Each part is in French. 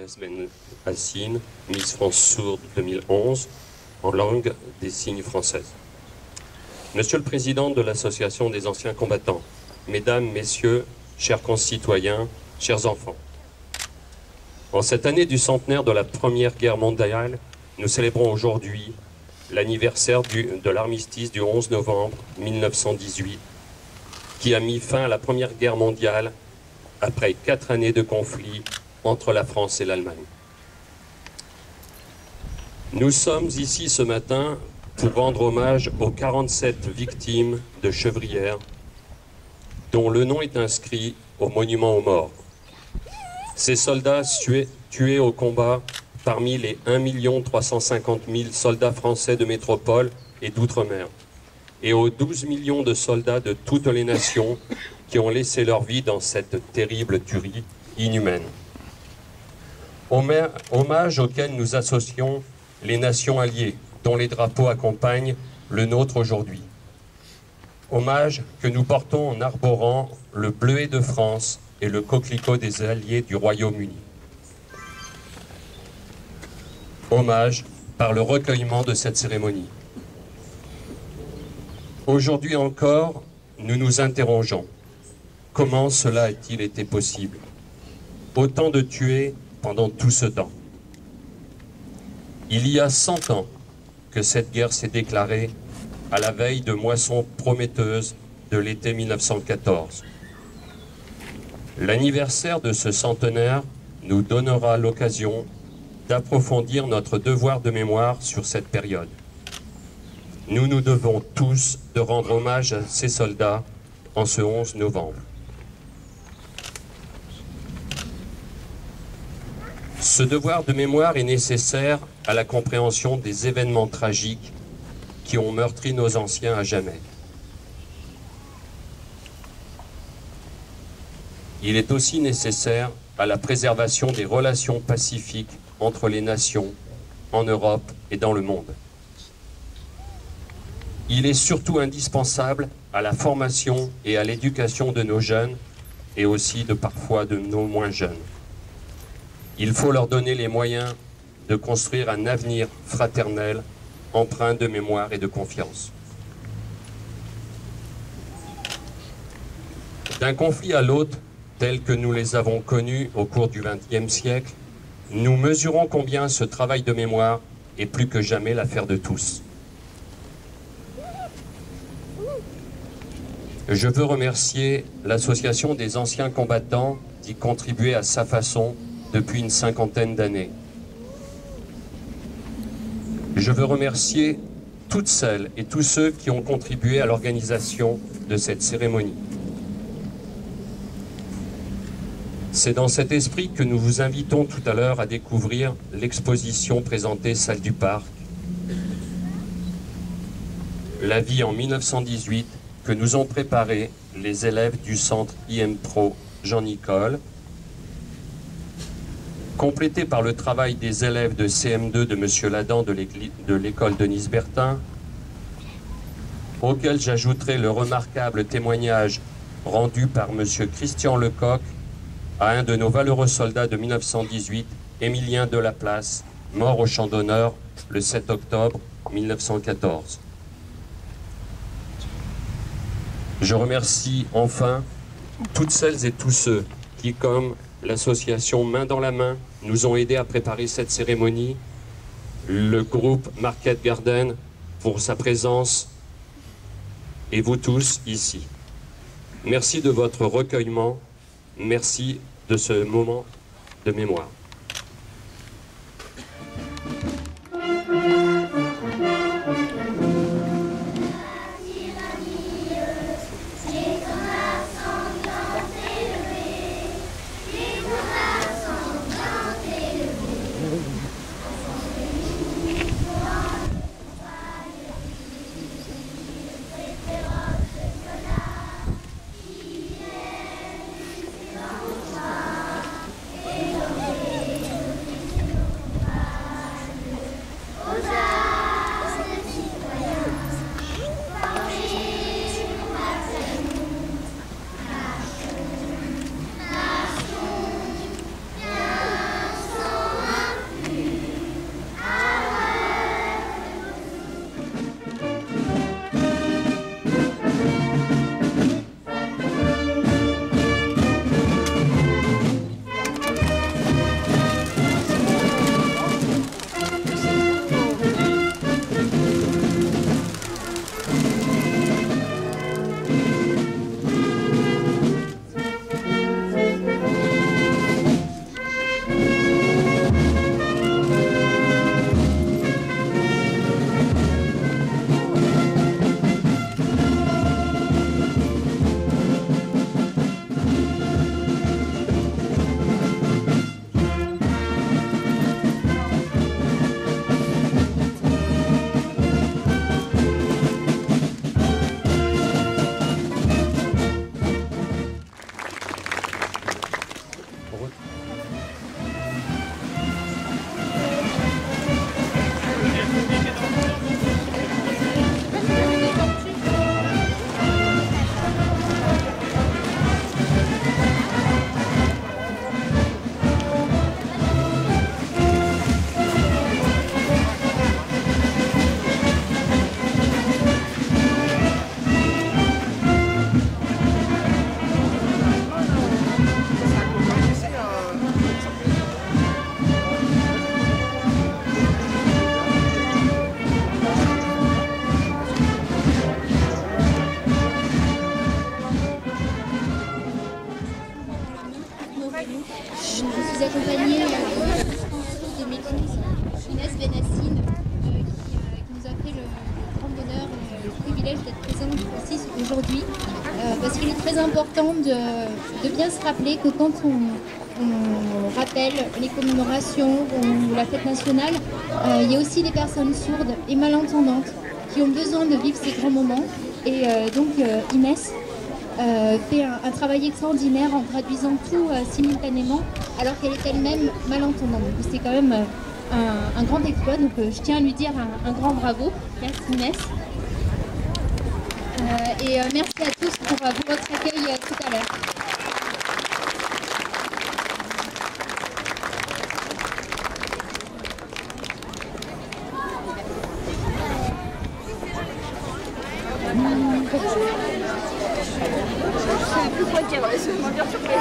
Agnès Ben-Hassine, Miss France Sourde 2011, en langue des signes française. Monsieur le Président de l'Association des anciens combattants, Mesdames, Messieurs, chers concitoyens, chers enfants. En cette année du centenaire de la Première Guerre mondiale, nous célébrons aujourd'hui l'anniversaire de l'armistice du 11 novembre 1918, qui a mis fin à la Première Guerre mondiale après 4 années de conflit entre la France et l'Allemagne. Nous sommes ici ce matin pour rendre hommage aux 47 victimes de Chevrières, dont le nom est inscrit au monument aux morts. Ces soldats tués au combat parmi les 1 350 000 soldats français de métropole et d'outre-mer, et aux 12 millions de soldats de toutes les nations qui ont laissé leur vie dans cette terrible tuerie inhumaine. Hommage auquel nous associons les nations alliées, dont les drapeaux accompagnent le nôtre aujourd'hui. Hommage que nous portons en arborant le bleuet de France et le coquelicot des alliés du Royaume-Uni. Hommage par le recueillement de cette cérémonie. Aujourd'hui encore, nous nous interrogeons. Comment cela a-t-il été possible? Autant de tués pendant tout ce temps. Il y a 100 ans que cette guerre s'est déclarée à la veille de moissons prometteuses de l'été 1914. L'anniversaire de ce centenaire nous donnera l'occasion d'approfondir notre devoir de mémoire sur cette période. Nous nous devons tous de rendre hommage à ces soldats en ce 11 novembre. Ce devoir de mémoire est nécessaire à la compréhension des événements tragiques qui ont meurtri nos anciens à jamais. Il est aussi nécessaire à la préservation des relations pacifiques entre les nations, en Europe et dans le monde. Il est surtout indispensable à la formation et à l'éducation de nos jeunes et aussi parfois de nos moins jeunes. Il faut leur donner les moyens de construire un avenir fraternel, empreint de mémoire et de confiance. D'un conflit à l'autre, tels que nous les avons connus au cours du XXe siècle, nous mesurons combien ce travail de mémoire est plus que jamais l'affaire de tous. Je veux remercier l'Association des anciens combattants d'y contribuer à sa façon depuis une 50aine d'années. Je veux remercier toutes celles et tous ceux qui ont contribué à l'organisation de cette cérémonie. C'est dans cet esprit que nous vous invitons tout à l'heure à découvrir l'exposition présentée salle du Parc, La vie en 1918, que nous ont préparé les élèves du centre IM Pro Jean-Nicole, complété par le travail des élèves de CM2 de M. Ladan de l'école Denise Bertin, auquel j'ajouterai le remarquable témoignage rendu par M. Christian Lecoq à un de nos valeureux soldats de 1918, Émilien Delaplace, mort au champ d'honneur le 7 octobre 1914. Je remercie enfin toutes celles et tous ceux qui, comme l'association Main dans la Main, nous ont aidés à préparer cette cérémonie, le groupe Market Garden pour sa présence et vous tous ici. Merci de votre recueillement, merci de ce moment de mémoire. très important de bien se rappeler que quand on rappelle les commémorations ou la fête nationale, il y a aussi des personnes sourdes et malentendantes qui ont besoin de vivre ces grands moments. Et donc Inès fait un travail extraordinaire en traduisant tout simultanément alors qu'elle est elle-même malentendante. C'est quand même un grand exploit, donc je tiens à lui dire un grand bravo. Merci Inès. Et merci à tous pour votre accueil tout à l'heure. Je sais plus quoi dire, je vais m'en dire surpris.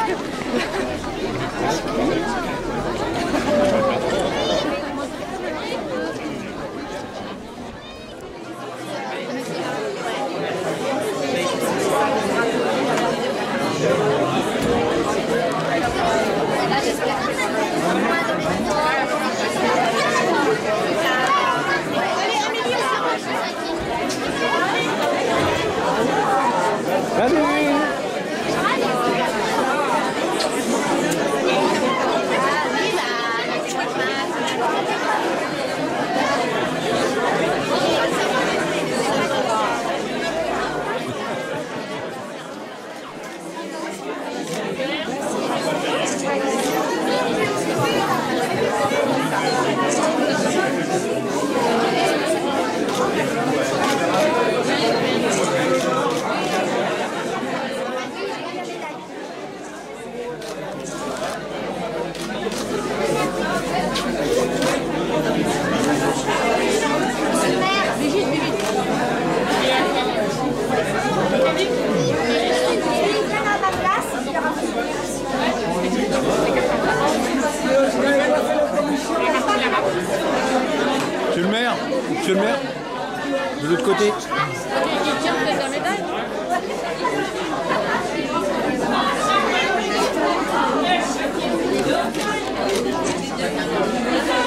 Monsieur le maire, de l'autre côté. Merci.